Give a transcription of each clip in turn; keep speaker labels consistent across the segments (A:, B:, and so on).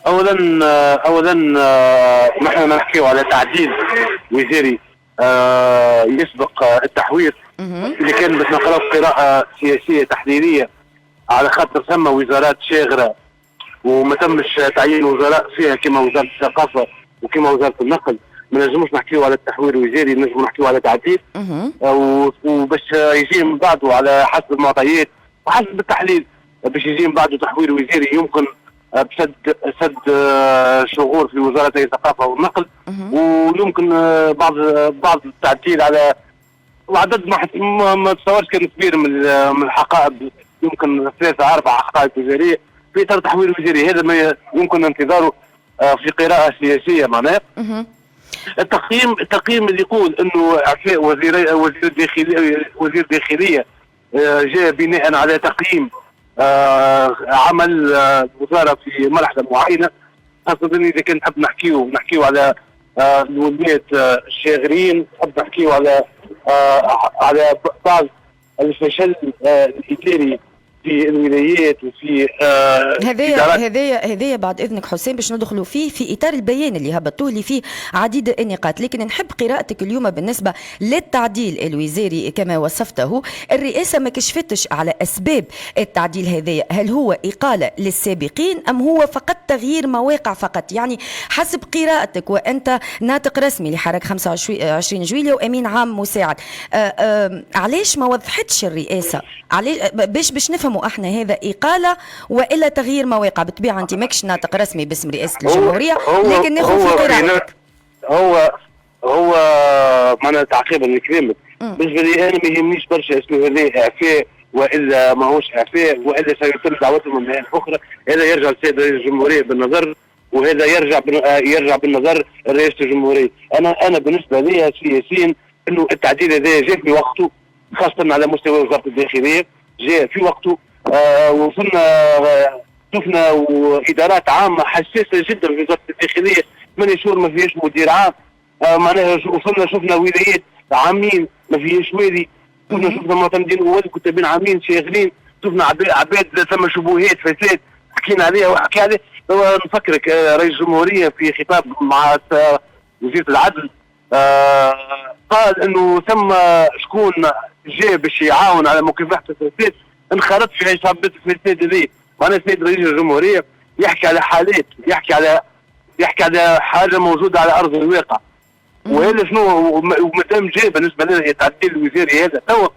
A: اولا نحن نحكي على تعديل وزاري يسبق التحوير اللي كان باش نقراو قراءه سياسيه تحليليه، على خاطر ثم وزارات شاغره وما تمش تعيين وزراء فيها كما وزاره الثقافه وكما وزاره النقل. ما نجموش نحكيو على التحوير الوزاري، نجمو نحكيو على تعديل وباش يجي من بعده على حسب المعطيات وحسب التحليل باش يجي من بعده تحوير وزاري يمكن بسد شغور في وزارتي الثقافه والنقل، ويمكن بعض التعديل على وعدد ما تصورش كان كبير من الحقائب، يمكن 3-4 حقائب وزاريه في اطار تحوير وزاري. هذا ما يمكن انتظاره في قراءه سياسيه معناه. التقييم اللي يقول انه اعفاء وزير الداخليه جاء بناء على تقييم عمل وزاره في مرحله معينه، خاصه اذا كان نحب نحكيو على الولايات الشاغرين، نحب نحكيو على بعض الفشل الاداري في الولايات وفي
B: هذايا بعد اذنك حسين باش ندخلوا فيه في اطار البيان اللي هبطوه اللي فيه عديد النقاط، لكن نحب قراءتك اليوم بالنسبه للتعديل الوزاري كما وصفته. الرئاسه ما كشفتش على اسباب التعديل هذايا، هل هو اقاله للسابقين ام هو فقط تغيير مواقع فقط؟ يعني حسب قراءتك وانت ناطق رسمي لحركه 25 جويلية وامين عام مساعد، علاش ما وضحتش الرئاسه؟ علاش باش نفهم احنا هذا اقاله والا تغيير مواقع؟ بالطبيعه انت ماكش ناطق رسمي باسم رئاسه الجمهوريه، لكن ناخذ في قراءتك.
A: هو معناها تعقيبا لكلامك، بالنسبه لي انا ما يهمنيش برشا اسمه هذا اعفاء والا ماهوش اعفاء والا سيتم دعوتهم من مهام اخرى. هذا يرجع للسيد رئيس الجمهوريه بالنظر، وهذا يرجع بالنظر رئيسه الجمهوريه. انا بالنسبه لي سياسيا انه التعديل هذا جاء في وقته، خاصه على مستوى وزاره الداخليه جاء في وقته. شفنا وادارات عامه حساسه جدا في وزاره الداخليه 8 شهور ما فيهاش مدير عام، معناها شفنا ولايات عامين ما فيهاش والي، شفنا معتمدين وكتابين عامين شاغلين، شفنا عباد ثم شبهات فساد حكينا عليها وحكي عليه. نفكرك رئيس الجمهوريه في خطاب مع وزيره العدل قال انه ثم شكون جاء باش يعاون على مكافحه الفساد انخرط في عصابه الفساد هذه. معناها السيد رئيس الجمهوريه يحكي على حالات، يحكي على حاجه موجوده على ارض الواقع. وهذا شنو ومادام جاء بالنسبه لنا التعديل الوزاري هذا توا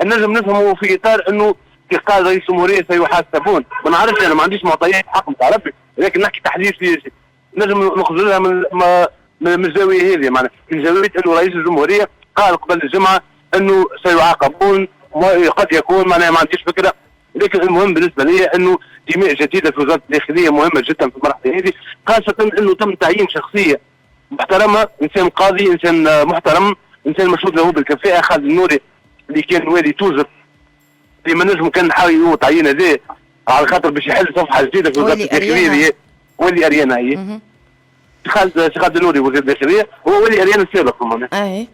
A: نجم نفهمه في اطار انه في قال رئيس الجمهوريه سيحاسبون. ما نعرفش، انا ما عنديش معطيات حق نتاع ربي، لكن نحكي تحليل سياسي نجم نخرج لها من الزاويه هذه. معناها من زاويه انه رئيس الجمهوريه قال قبل الجمعه انه سيعاقبون، قد يكون معناها ما عنديش فكره، لكن المهم بالنسبه لي انه دماء جديده في وزاره الداخليه مهمه جدا في المرحله هذه، خاصه انه تم تعيين شخصيه محترمه، انسان قاضي، انسان محترم، انسان مشهود له بالكفاءه، خالد النوري اللي كان والي توزر اللي ما نجم كان نحاول تعيين هذا على خاطر باش يحل صفحه جديده في وزاره الداخليه. والي اريانا هي خالد النوري وزير الداخليه هو والي اريانا السابق معناها.